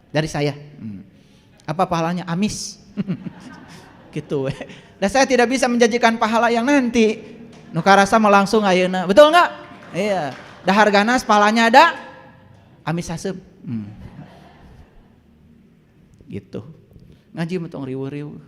dari saya. Apa pahalanya? Amis. Gitu. Dan saya tidak bisa menjanjikan pahala yang nanti. Nu karasa mah langsung ayeuna. Betul enggak? Iya. Dahar ganas pahalanya ada. Amis haseup. Gitu. Ngaji metong riweuh-riweuh.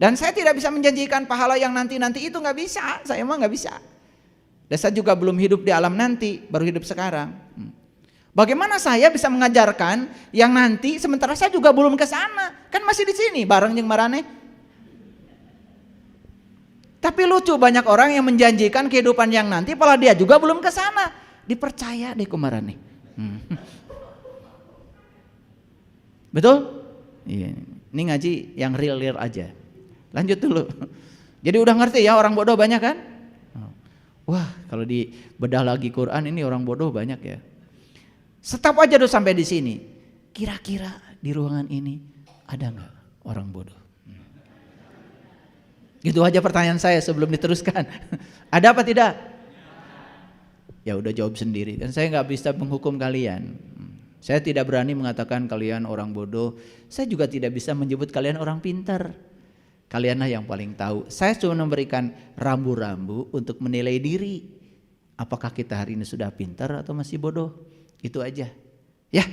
Dan saya tidak bisa menjanjikan pahala yang nanti-nanti itu, nggak bisa. Saya emang nggak bisa. Dan saya juga belum hidup di alam nanti, baru hidup sekarang. Bagaimana saya bisa mengajarkan yang nanti sementara saya juga belum ke sana? Kan masih di sini bareng jeung marane. Tapi lucu, banyak orang yang menjanjikan kehidupan yang nanti padahal dia juga belum ke sana. Dipercaya deh ku marane. Betul? Iya. Ini ngaji yang real aja. Lanjut dulu. Jadi udah ngerti ya, orang bodoh banyak kan? Wah, kalau dibedah lagi Quran ini orang bodoh banyak ya. Stop aja dulu sampai di sini. Kira-kira di ruangan ini ada nggak orang bodoh? Gitu aja pertanyaan saya sebelum diteruskan. Ada apa tidak? Ya udah jawab sendiri. Dan saya nggak bisa menghukum kalian. Saya tidak berani mengatakan kalian orang bodoh. Saya juga tidak bisa menyebut kalian orang pintar. Kalianlah yang paling tahu. Saya cuma memberikan rambu-rambu untuk menilai diri. Apakah kita hari ini sudah pintar atau masih bodoh? Itu aja. Ya,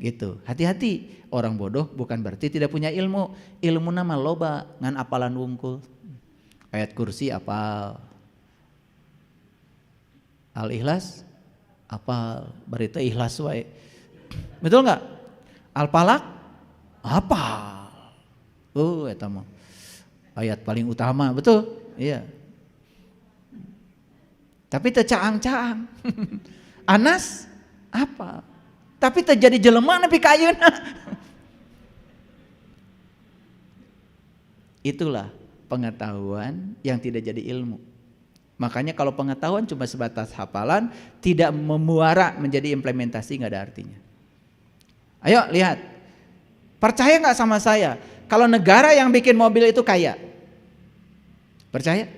gitu. Hati-hati. Orang bodoh bukan berarti tidak punya ilmu. Ilmu nama loba ngan apalan wungkul. Ayat kursi apal. Al-Ikhlas apal. Berita ikhlas wae. Betul nggak? Al-Falaq apal. Eta mah ayat paling utama, betul? Iya. Tapi teu caang-caang. Anas apa? Tapi terjadi jelema nepi ka ayeuna. Itulah pengetahuan yang tidak jadi ilmu. Makanya kalau pengetahuan cuma sebatas hafalan, tidak memuara menjadi implementasi, nggak ada artinya. Ayo lihat, percaya nggak sama saya? Kalau negara yang bikin mobil itu kaya, percaya?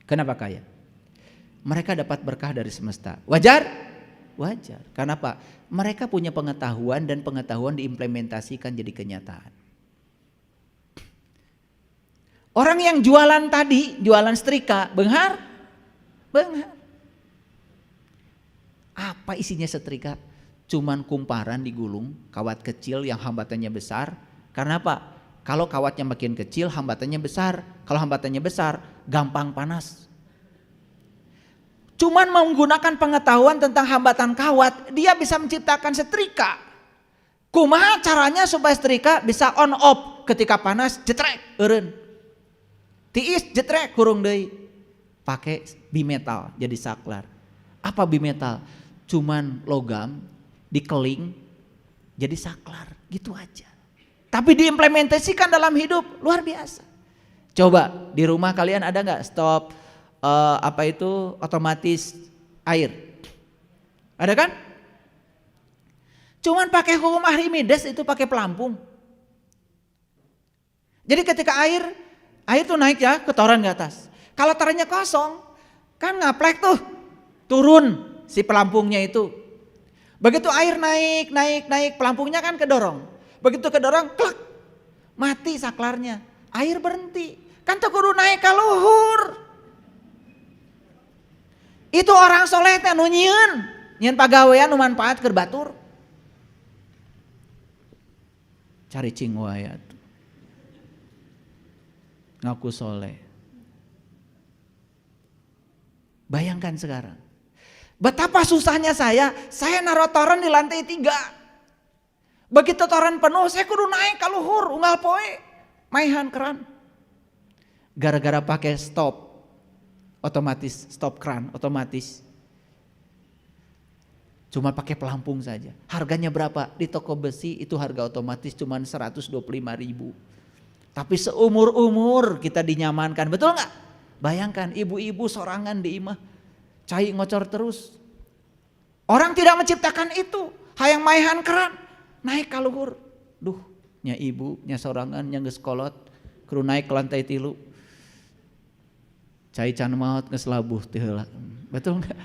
Kenapa kaya? Mereka dapat berkah dari semesta. Wajar? Wajar. Karena apa? Mereka punya pengetahuan dan pengetahuan diimplementasikan jadi kenyataan. Orang yang jualan tadi, jualan setrika, benghar? Benghar. Apa isinya setrika? Cuman kumparan digulung, kawat kecil yang hambatannya besar. Karena apa? Kalau kawatnya makin kecil, hambatannya besar. Kalau hambatannya besar, gampang panas. Cuman menggunakan pengetahuan tentang hambatan kawat, dia bisa menciptakan setrika. Kumaha caranya supaya setrika bisa on off ketika panas, jetrek, eureun. Tiis, jetrek, kurung deui. Pakai bimetal jadi saklar. Apa bimetal? Cuman logam dikeling jadi saklar, gitu aja. Tapi diimplementasikan dalam hidup luar biasa. Coba di rumah kalian ada nggak stop otomatis air? Ada kan? Cuman pakai hukum Archimedes itu pakai pelampung. Jadi ketika air tuh naik ya ke toren ke atas. Kalau torennya kosong kan ngaplek tuh turun si pelampungnya itu. Begitu air naik pelampungnya kan kedorong. Begitu kedorong, klak, mati saklarnya, air berhenti. Kan teu kudu naik ka luhur. Itu orang soleh teh nu nyieun pagawean nu manfaat keur batur. Cari cing wae atuh. Ngaku soleh. Bayangkan sekarang. Betapa susahnya saya naruh toren di lantai 3. Begitu toren penuh, saya kudu naik ka luhur, unggal poe, maihan keran. Gara-gara pakai stop keran otomatis. Cuma pakai pelampung saja. Harganya berapa? Di toko besi itu harga otomatis cuma 125.000. Tapi seumur-umur kita dinyamankan, betul nggak? Bayangkan ibu-ibu sorangan di imah, cai ngocor terus. Orang tidak menciptakan itu, hayang maihan keran. Naik ka luhur, duh, nya ibu, nya sorangan, nya geus kolot, kudu naik ke lantai 3. Cai can maot geus labuh teh heula. Betul enggak?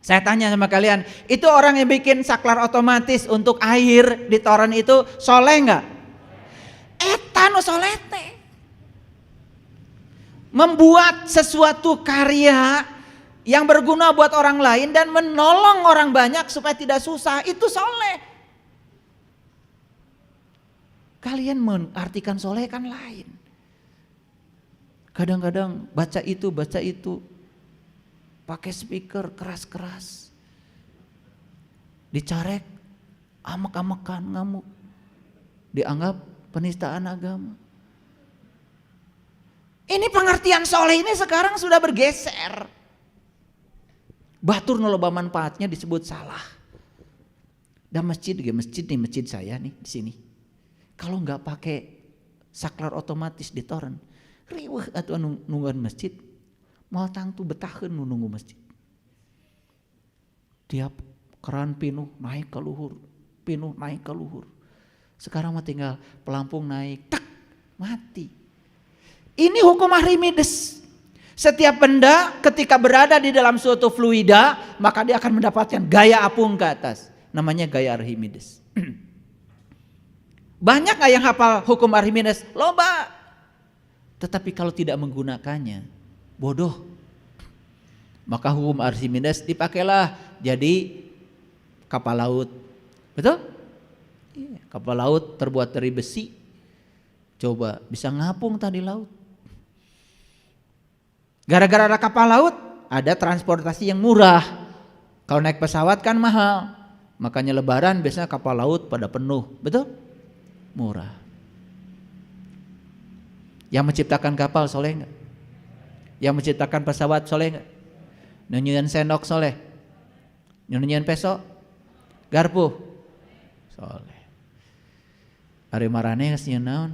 Saya tanya sama kalian, itu orang yang bikin saklar otomatis untuk air di toren itu soleh nggak? Etan solete. Membuat sesuatu karya yang berguna buat orang lain dan menolong orang banyak supaya tidak susah, itu soleh. Kalian mengartikan soleh kan lain. Kadang-kadang baca itu, pakai speaker keras-keras, dicarek, amek-amekan, ngamuk, dianggap penistaan agama. Ini pengertian soleh ini sekarang sudah bergeser. Batur noloba manfaatnya disebut salah. Dan masjid nih, masjid saya nih di sini. Kalau nggak pakai saklar otomatis di toren, riweuh atuh nungguan masjid. Moal tangtu betaheun nunggu masjid. Tiap keran pinuh naik ke luhur, pinuh naik ke luhur. Sekarang mah tinggal pelampung naik, tak mati. Ini hukum Archimedes. Setiap benda ketika berada di dalam suatu fluida, maka dia akan mendapatkan gaya apung ke atas. Namanya gaya Archimedes. Banyak gak yang hafal hukum Archimedes? Loba. Tetapi kalau tidak menggunakannya, bodoh. Maka hukum Archimedes dipakailah jadi kapal laut. Betul? Iya, kapal laut terbuat dari besi. Coba bisa ngapung tadi laut. Gara-gara ada kapal laut, ada transportasi yang murah. Kalau naik pesawat kan mahal. Makanya lebaran biasanya kapal laut pada penuh. Betul? Murah. Yang menciptakan kapal soleh enggak? Yang menciptakan pesawat soleh enggak? Nyunyian sendok soleh? Nyunyian peso? Garpu? Soleh. Ari marane geus nyieun naon?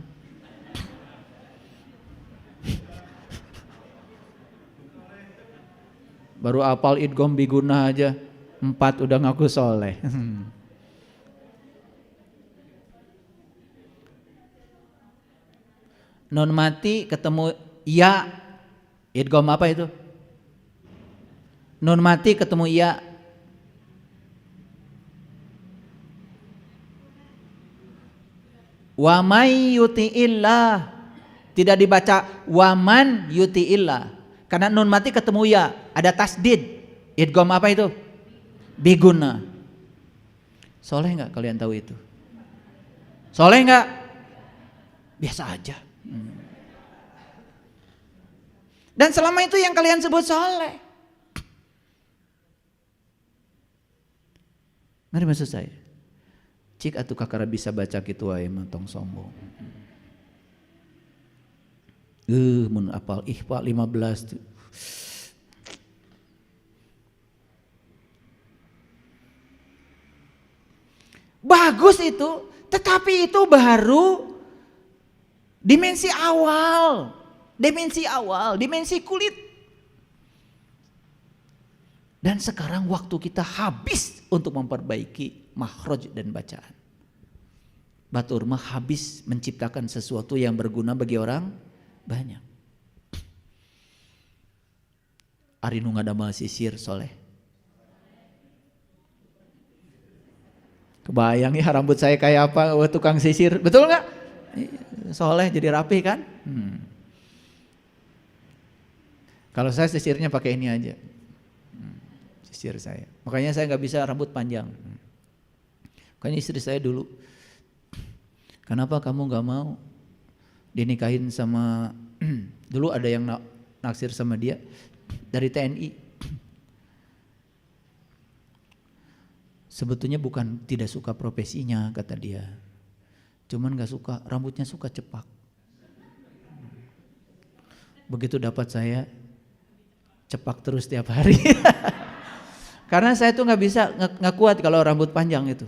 Baru apal idgham biguna aja 4 udah ngaku soleh. Nun mati ketemu ya, idgham apa itu? Nun mati ketemu ya. Wa may yuti'illah. Tidak dibaca waman yuti'illah. Karena nun mati ketemu ya, ada tasdid. Idgham apa itu? Biguna. Soleh enggak kalian tahu itu? Soleh enggak? Biasa aja. Dan selama itu yang kalian sebut soleh. Ngerti maksud saya? Cik atuh kakara bisa baca kitu wae mah tong sombong. Mun apal ihfa 15 tuh. Bagus itu, tetapi itu baru dimensi awal, dimensi kulit. Dan sekarang waktu kita habis untuk memperbaiki makhraj dan bacaan. Batur mah habis menciptakan sesuatu yang berguna bagi orang banyak. Ari nu ngadamel sisir soleh. Kebayang ya rambut saya kayak apa tukang sisir, betul nggak? Soleh jadi rapi kan? Kalau saya sisirnya pakai ini aja, sisir saya. Makanya saya nggak bisa rambut panjang. Makanya istri saya dulu, kenapa kamu nggak mau dinikahin sama dulu ada yang naksir sama dia dari TNI. Sebetulnya bukan tidak suka profesinya kata dia, cuman gak suka rambutnya suka cepak. Begitu dapat saya cepak terus tiap hari. Karena saya tuh nggak bisa nggak kuat kalau rambut panjang itu,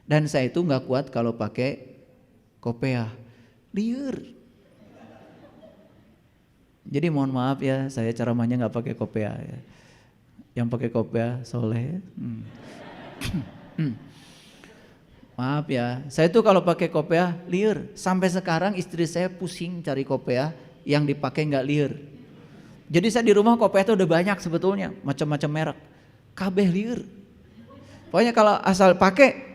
dan saya itu nggak kuat kalau pakai kopiah. Liur. Jadi mohon maaf ya, saya ceramahnya nggak pakai kopiah ya. Yang pakai kopiah soleh. Maaf ya, saya tuh kalau pakai kopiah liur. Sampai sekarang istri saya pusing cari kopiah yang dipakai nggak liur. Jadi saya di rumah kopiah itu udah banyak sebetulnya, macam-macam merek. Kabeh lieur. Pokoknya kalau asal pakai